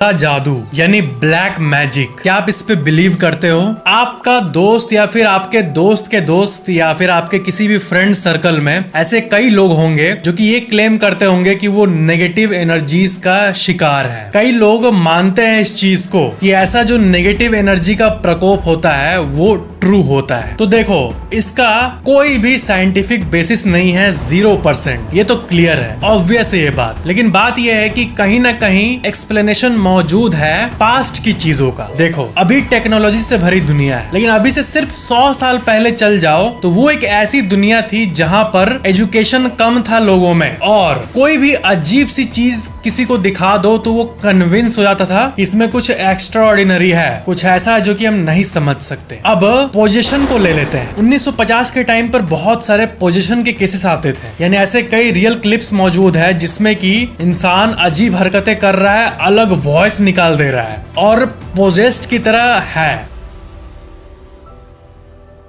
का जादू यानी ब्लैक मैजिक, क्या आप इस पे बिलीव करते हो? आपका दोस्त या फिर आपके दोस्त के दोस्त या फिर आपके किसी भी फ्रेंड सर्कल में ऐसे कई लोग होंगे जो कि ये क्लेम करते होंगे कि वो नेगेटिव एनर्जीज का शिकार है। कई लोग मानते हैं इस चीज को कि ऐसा जो नेगेटिव एनर्जी का प्रकोप होता है वो ट्रू होता है। तो देखो, इसका कोई भी साइंटिफिक बेसिस नहीं है, 0%। ये तो क्लियर है, ऑब्वियस है ये बात। लेकिन बात ये है कि कहीं ना कहीं एक्सप्लेनेशन मौजूद है पास्ट की चीजों का। देखो, अभी टेक्नोलॉजी से भरी दुनिया है, लेकिन अभी से सिर्फ 100 साल पहले चल जाओ तो वो एक ऐसी दुनिया थी जहां पर एजुकेशन कम था लोगों में, और कोई भी अजीब सी चीज किसी को दिखा दो तो वो कन्विंस हो जाता था कि इसमें कुछ एक्स्ट्रा ऑर्डिनरी है, कुछ ऐसा जो कि हम नहीं समझ सकते। अब पोजीशन को ले लेते हैं। 1950 के टाइम पर बहुत सारे पोजीशन के केसेस आते थे, यानी ऐसे कई रियल क्लिप्स मौजूद है जिसमें कि इंसान अजीब हरकतें कर रहा है, अलग वॉइस निकाल दे रहा है और पोजेस्ड की तरह है।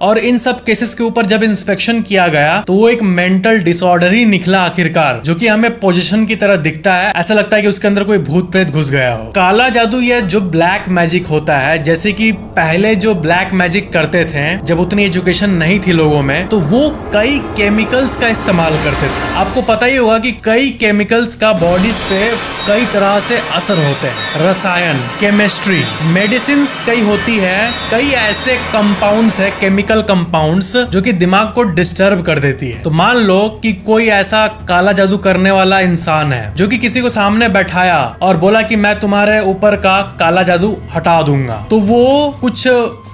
और इन सब केसेस के ऊपर जब इंस्पेक्शन किया गया तो वो एक मेंटल डिसऑर्डर ही निकला आखिरकार, जो कि हमें पोजीशन की तरह दिखता है। ऐसा लगता है कि उसके अंदर कोई भूत प्रेत घुस गया हो। काला जादू या जो ब्लैक मैजिक होता है, जैसे कि पहले जो ब्लैक मैजिक करते थे जब उतनी एजुकेशन नहीं थी लोगों में, तो वो कई केमिकल्स का इस्तेमाल करते थे। आपको पता ही होगा कि कई केमिकल्स का बॉडीज पे कई तरह से असर होते हैं। रसायन, केमिस्ट्री, मेडिसिन कई होती है, कई ऐसे कंपाउंड्स है, केमिकल कंपाउंड्स, जो कि दिमाग को डिस्टर्ब कर देती है। तो मान लो कि कोई ऐसा काला जादू करने वाला इंसान है जो कि किसी को सामने बैठाया और बोला कि मैं तुम्हारे ऊपर का काला जादू हटा दूंगा, तो वो कुछ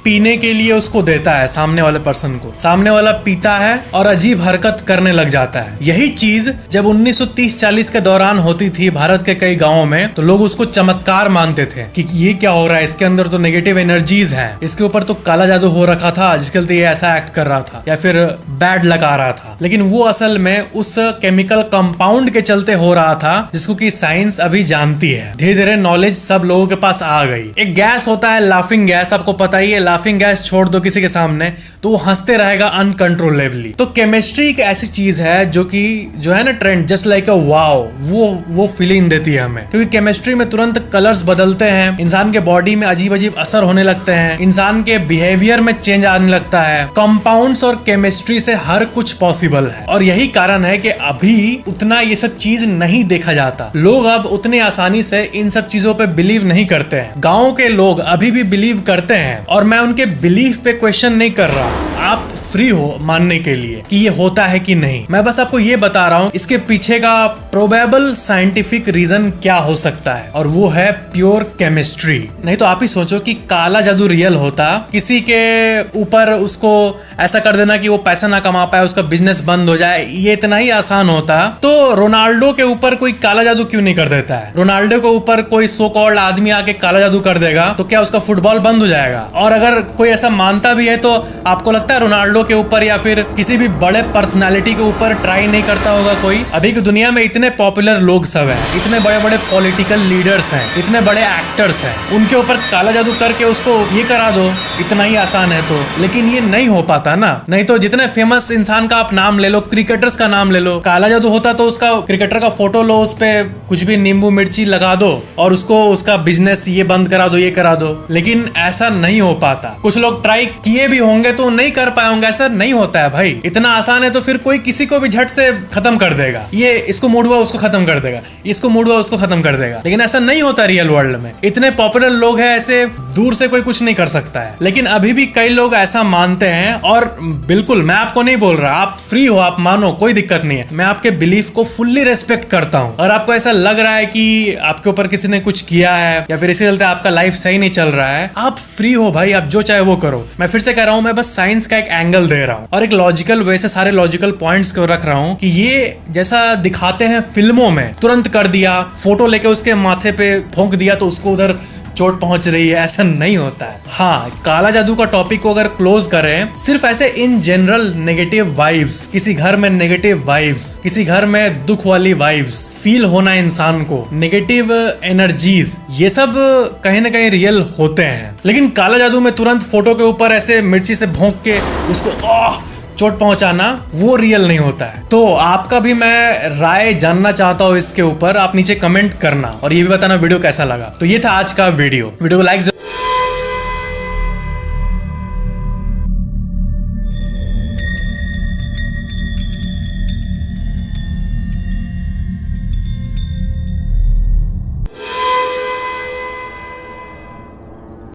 पीने के लिए उसको देता है सामने वाले पर्सन को। सामने वाला पीता है और अजीब हरकत करने लग जाता है। यही चीज जब 1930-40 के दौरान होती थी भारत के कई गांवों में, तो लोग उसको चमत्कार मानते थे कि ये क्या हो रहा है, इसके अंदर तो नेगेटिव एनर्जीज हैं, इसके ऊपर तो काला जादू हो रखा था जिसके लिए ऐसा एक्ट कर रहा था या फिर बैड लगा रहा था। लेकिन वो असल में उस केमिकल कंपाउंड के चलते हो रहा था जिसको कि साइंस अभी जानती है। धीरे धीरे नॉलेज सब लोगों के पास आ गई। एक गैस होता है लाफिंग गैस, आपको पता ही है। लाफिंग गैस छोड़ दो किसी के सामने तो वो हंसते रहेगा अनकंट्रोलेबली। तो केमिस्ट्री एक ऐसी चीज है जो कि जो है ना trend, just like a wow, वो फीलिंग देती है हमें, क्योंकि केमिस्ट्री में तुरंत कलर्स बदलते हैं, इंसान के बॉडी में अजीब अजीब असर होने लगते हैं, इंसान के बिहेवियर में चेंज आने लगता है। कंपाउंड्स और केमिस्ट्री से हर कुछ पॉसिबल है, और यही कारण है कि अभी उतना ये सब चीज नहीं देखा जाता। लोग अब उतनी आसानी से इन सब चीजों पे बिलीव नहीं करते हैं। गाँव के लोग अभी भी बिलीव करते हैं, और मैं उनके बिलीफ पे क्वेश्चन नहीं कर रहा। आप फ्री हो मानने के लिए कि ये होता है कि नहीं। मैं बस आपको ये बता रहा हूँ इसके पीछे का प्रोबेबल साइंटिफिक रीजन क्या हो सकता है, और वो है प्योर केमिस्ट्री। नहीं तो आप ही सोचो कि काला जादू रियल होता, किसी के ऊपर उसको ऐसा कर देना कि वो पैसा ना कमा पाए, उसका बिजनेस बंद हो जाए, ये इतना ही आसान होता, तो रोनाल्डो के ऊपर कोई काला जादू क्यों नहीं कर देता है? रोनाल्डो के ऊपर कोई सो कॉल्ड आदमी आके काला जादू कर देगा तो क्या उसका फुटबॉल बंद हो जाएगा? और अगर कोई ऐसा मानता भी है तो आपको लगता है रोनाल्डो के ऊपर या फिर किसी भी बड़े पर्सनालिटी के ऊपर ट्राई नहीं करता होगा कोई? अभी की दुनिया में इतने पॉपुलर लोग सब हैं, इतने बड़े बड़े पॉलिटिकल लीडर्स हैं, इतने बड़े एक्टर्स हैं, उनके ऊपर काला जादू करके उसको ये करा दो, इतना ही आसान है तो। लेकिन ये नहीं हो पाता ना। नहीं तो जितने फेमस इंसान का आप नाम ले लो, क्रिकेटर्स का नाम ले लो, काला जादू होता तो उसका क्रिकेटर का फोटो लो, उस पे कुछ भी नींबू मिर्ची लगा दो और उसको उसका बिजनेस ये बंद करा दो, ये करा दो। लेकिन ऐसा नहीं हो पाता। कुछ लोग ट्राई किए भी होंगे तो नहीं कर पाए होंगे। ऐसा नहीं होता है भाई। इतना आसान है तो फिर कोई किसी को भी झट से खत्म कर देगा। ये इसको मूड हुआ उसको खत्म कर देगा, इसको मूड हुआ उसको खत्म कर देगा। लेकिन ऐसा नहीं होता रियल वर्ल्ड में। इतने पॉपुलर लोग हैं, ऐसे दूर से कोई कुछ नहीं कर सकता है। लेकिन अभी भी कई लोग ऐसा मानते हैं, और बिल्कुल मैं आपको नहीं बोल रहा, आप फ्री हो, आप मानो, कोई दिक्कत नहीं है। मैं आपके बिलीफ को फुल्ली रेस्पेक्ट करता हूँ। और आपको ऐसा लग रहा है कि आपके ऊपर किसी ने कुछ किया है या फिर इसी चलते आपका लाइफ सही नहीं चल रहा है, आप फ्री हो भाई, आप जो चाहे वो करो। मैं फिर से कह रहा हूँ, मैं बस साइंस का एक एंगल दे रहा हूँ और एक लॉजिकल वे से सारे लॉजिकल पॉइंट्स को रख रहा हूँ कि ये जैसा दिखाते हैं फिल्मों में, तुरंत कर दिया, फोटो लेके उसके माथे पे फूंक दिया तो उसको उधर चोट पहुंच रही है, ऐसा नहीं होता है। हाँ, काला जादू का टॉपिक को अगर क्लोज करें, सिर्फ ऐसे इन जनरल नेगेटिव वाइब्स, किसी घर में नेगेटिव वाइब्स, किसी घर में दुख वाली वाइब्स फील होना इंसान को, नेगेटिव एनर्जीज, ये सब कहीं ना कहीं रियल होते हैं। लेकिन काला जादू में तुरंत फोटो के ऊपर ऐसे मिर्ची से भोंक के उसको चोट पहुंचाना वो रियल नहीं होता है। तो आपका भी मैं राय जानना चाहता हूँ इसके ऊपर, आप नीचे कमेंट करना और ये भी बताना वीडियो कैसा लगा। तो ये था आज का वीडियो को लाइक